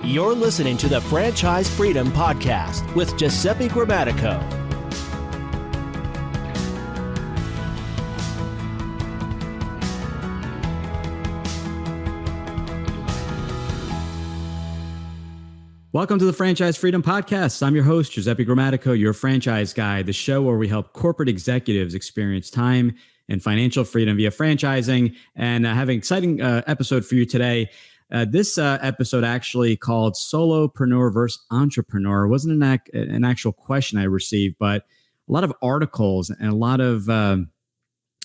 You're listening to the Franchise Freedom Podcast with Giuseppe Grammatico. Welcome to the Franchise Freedom Podcast. I'm your host, Giuseppe Grammatico, your franchise guy, the show where we help corporate executives experience time and financial freedom via franchising. And I have an exciting episode for you today. This episode actually called Solopreneur versus Entrepreneur. It wasn't an actual question I received, but a lot of articles and a lot of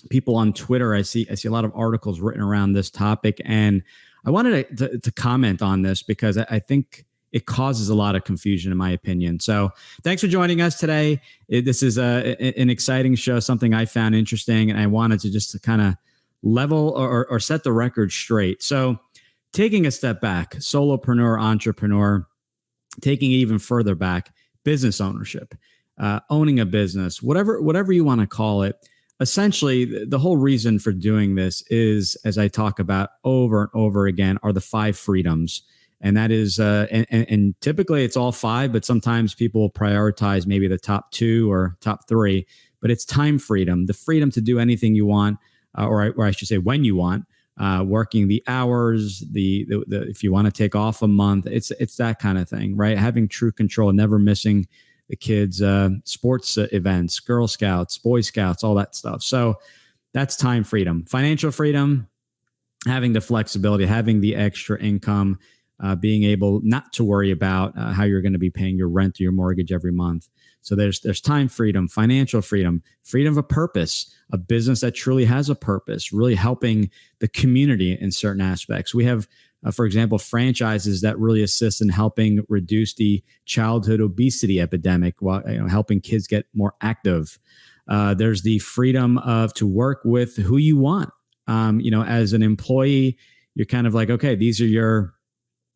people on Twitter. I see a lot of articles written around this topic, and I wanted to comment on this because I think it causes a lot of confusion, in my opinion. So thanks for joining us today. This is an exciting show, something I found interesting, and I wanted to just kind of level or set the record straight. So taking a step back, solopreneur, entrepreneur, taking it even further back, business ownership, owning a business, whatever you want to call it. Essentially, the whole reason for doing this is, as I talk about over and over again, are the 5 freedoms. And that is, and typically it's all 5, but sometimes people prioritize maybe the top 2 or top 3. But it's time freedom, the freedom to do anything you want, or I should say when you want, working the hours, the if you want to take off a month, it's that kind of thing, right? Having true control, never missing the kids' sports events, Girl Scouts, Boy Scouts, all that stuff. So that's time freedom. Financial freedom, having the flexibility, having the extra income. Being able not to worry about how you're going to be paying your rent or your mortgage every month. So there's time freedom, financial freedom, freedom of a purpose, a business that truly has a purpose, really helping the community in certain aspects. We have, for example, franchises that really assist in helping reduce the childhood obesity epidemic while helping kids get more active. There's the freedom to work with who you want. As an employee, you're kind of like, okay, these are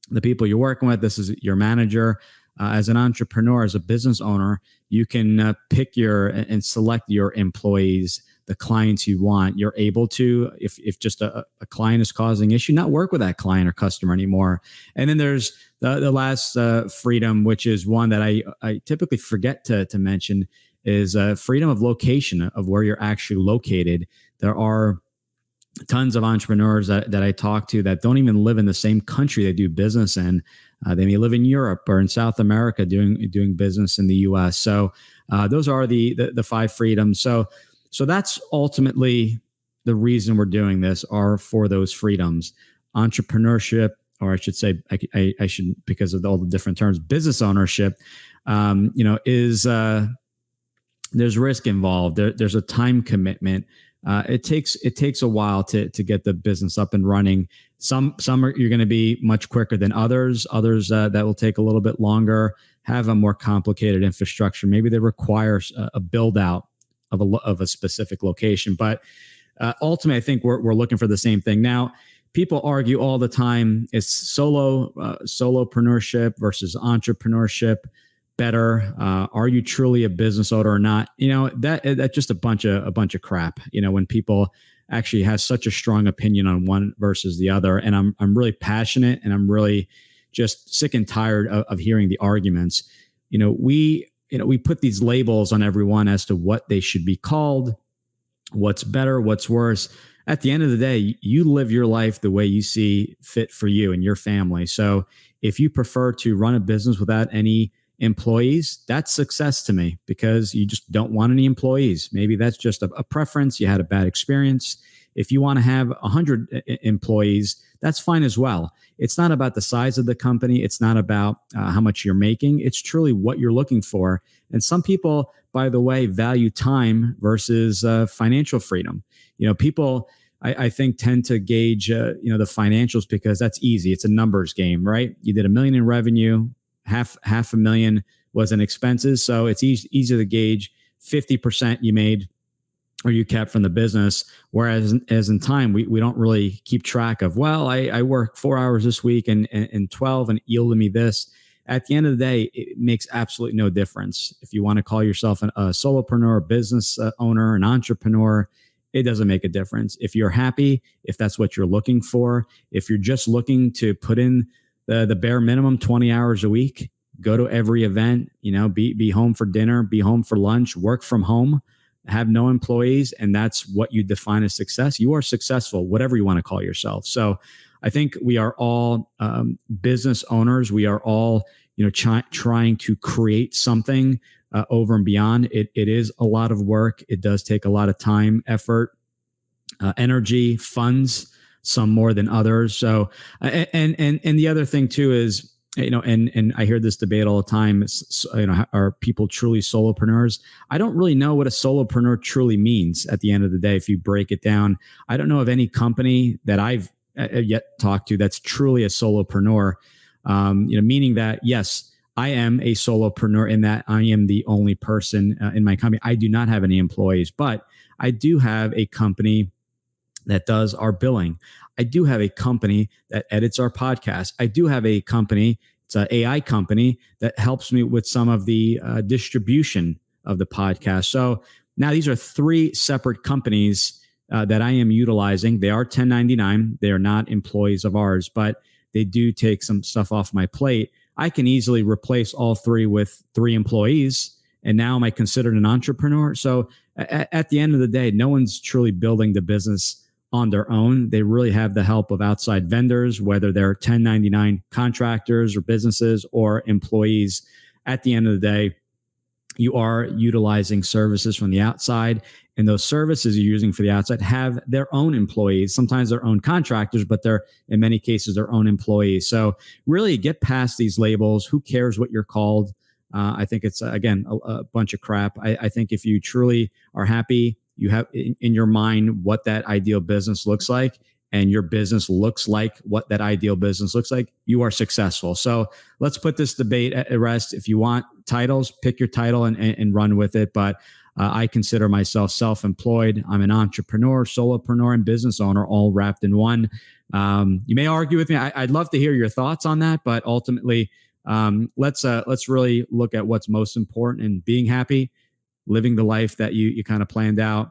the people you're working with. This is your manager. As an entrepreneur, as a business owner, you can pick and select your employees, the clients you want. You're able to, if just a client is causing issue, not work with that client or customer anymore. And then there's the last freedom, which is one that I typically forget to mention, is freedom of location, of where you're actually located. There are tons of entrepreneurs that I talk to that don't even live in the same country they do business in. They may live in Europe or in South America doing business in the U.S. So those are the 5 freedoms. So that's ultimately the reason we're doing this, are for those freedoms. Entrepreneurship, or I should say, I should, because of all the different terms, business ownership, is there's risk involved. There's a time commitment. It takes a while to get the business up and running. Some you're going to be much quicker than others. Others that will take a little bit longer, have a more complicated infrastructure. Maybe they require a build out of a specific location. But ultimately, I think we're looking for the same thing. Now, people argue all the time: is solopreneurship versus entrepreneurship better? Are you truly a business owner or not? That's just a bunch of crap. When people actually have such a strong opinion on one versus the other, and I'm really passionate, and I'm really just sick and tired of hearing the arguments. We put these labels on everyone as to what they should be called, what's better, what's worse. At the end of the day, you live your life the way you see fit for you and your family. So if you prefer to run a business without any employees, that's success to me, because you just don't want any employees. Maybe that's just a preference. You had a bad experience. If you want to have 100 employees, that's fine as well. It's not about the size of the company. It's not about how much you're making. It's truly what you're looking for. And some people, by the way, value time versus financial freedom. People, I think, tend to gauge the financials because that's easy. It's a numbers game, right? You did $1 million in revenue. Half a million was in expenses. So it's easy to gauge 50% you made or you kept from the business. Whereas as in time, we don't really keep track of, well, I work 4 hours this week and 12 and it yielded me this. At the end of the day, it makes absolutely no difference. If you want to call yourself a solopreneur, business owner, an entrepreneur, it doesn't make a difference. If you're happy, if that's what you're looking for, if you're just looking to put in the bare minimum, 20 hours a week, go to every event, be home for dinner, be home for lunch, work from home, have no employees, and that's what you define as success. You are successful, whatever you want to call yourself. So I think we are all business owners. We are all, trying to create something over and beyond. It is a lot of work. It does take a lot of time, effort, energy, funds, some more than others. So, and the other thing too is, and I hear this debate all the time. Are people truly solopreneurs? I don't really know what a solopreneur truly means at the end of the day. If you break it down, I don't know of any company that I've yet talked to that's truly a solopreneur. Meaning that, yes, I am a solopreneur in that I am the only person in my company. I do not have any employees, but I do have a company that does our billing. I do have a company that edits our podcast. I do have a company, it's an AI company that helps me with some of the distribution of the podcast. So now these are 3 separate companies that I am utilizing. They are 1099. They are not employees of ours, but they do take some stuff off my plate. I can easily replace all 3 with 3 employees. And now am I considered an entrepreneur? So at the end of the day, no one's truly building the business on their own. They really have the help of outside vendors, whether they're 1099 contractors or businesses or employees. At the end of the day, you are utilizing services from the outside, and those services you're using for the outside have their own employees, sometimes their own contractors, but they're in many cases their own employees. So really get past these labels. Who cares what you're called? I think it's, again, a bunch of crap. I think if you truly are happy, you have in your mind what that ideal business looks like, and your business looks like what that ideal business looks like, you are successful. So let's put this debate at rest. If you want titles, pick your title and run with it. But I consider myself self-employed. I'm an entrepreneur, solopreneur, and business owner, all wrapped in one. You may argue with me. I'd love to hear your thoughts on that, but ultimately, let's really look at what's most important in being happy, living the life that you kind of planned out,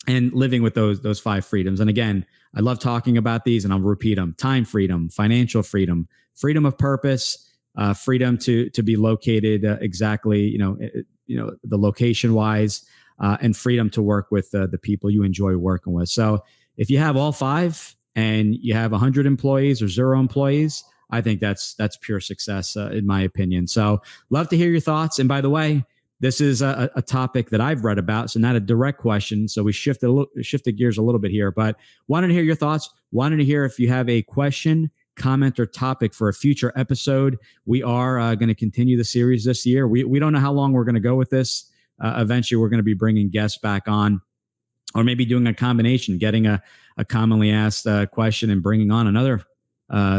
and living with those 5 freedoms. And again, I love talking about these, and I'll repeat them: time freedom, financial freedom, freedom of purpose, freedom to be located exactly, the location wise, and freedom to work with the people you enjoy working with. So if you have all 5 and you have 100 employees or 0 employees, I think that's pure success, in my opinion. So love to hear your thoughts. And by the way, this is a topic that I've read about, so not a direct question. So we shifted gears a little bit here, but wanted to hear your thoughts. Wanted to hear if you have a question, comment, or topic for a future episode. We are going to continue the series this year. We don't know how long we're going to go with this. Eventually, we're going to be bringing guests back on, or maybe doing a combination, getting a commonly asked question and bringing on another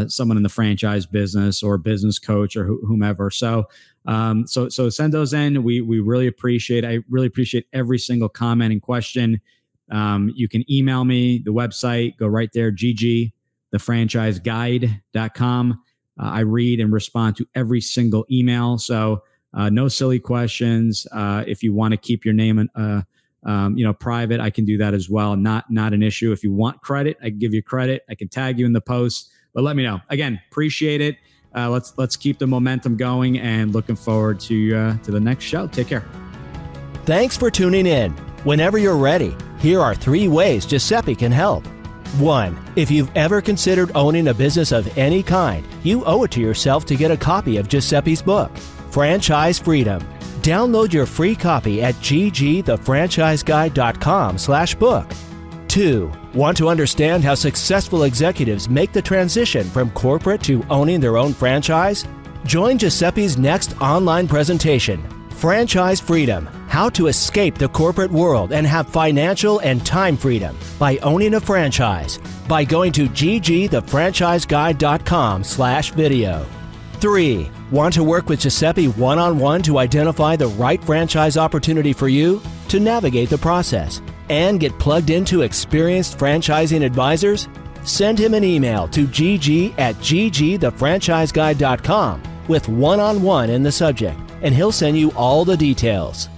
someone in the franchise business or business coach or whomever. So send those in. We really appreciate. I really appreciate every single comment and question. You can email me, the website, go right there, ggthefranchiseguide.com. I read and respond to every single email. So no silly questions. If you want to keep your name private, I can do that as well. Not an issue. If you want credit, I can give you credit. I can tag you in the post. But let me know. Again, appreciate it. Let's keep the momentum going, and looking forward to the next show. Take care. Thanks for tuning in. Whenever you're ready, here are 3 ways Giuseppe can help. 1. If you've ever considered owning a business of any kind, you owe it to yourself to get a copy of Giuseppe's book, Franchise Freedom. Download your free copy at ggthefranchiseguide.com/book. 2. Want to understand how successful executives make the transition from corporate to owning their own franchise? Join Giuseppe's next online presentation, Franchise Freedom: How to Escape the Corporate World and Have Financial and Time Freedom by Owning a Franchise, by going to ggthefranchiseguide.com/video. 3. Want to work with Giuseppe one-on-one to identify the right franchise opportunity for you, to navigate the process, and get plugged into experienced franchising advisors? Send him an email to gg@ggthefranchiseguide.com with one-on-one in the subject, and he'll send you all the details.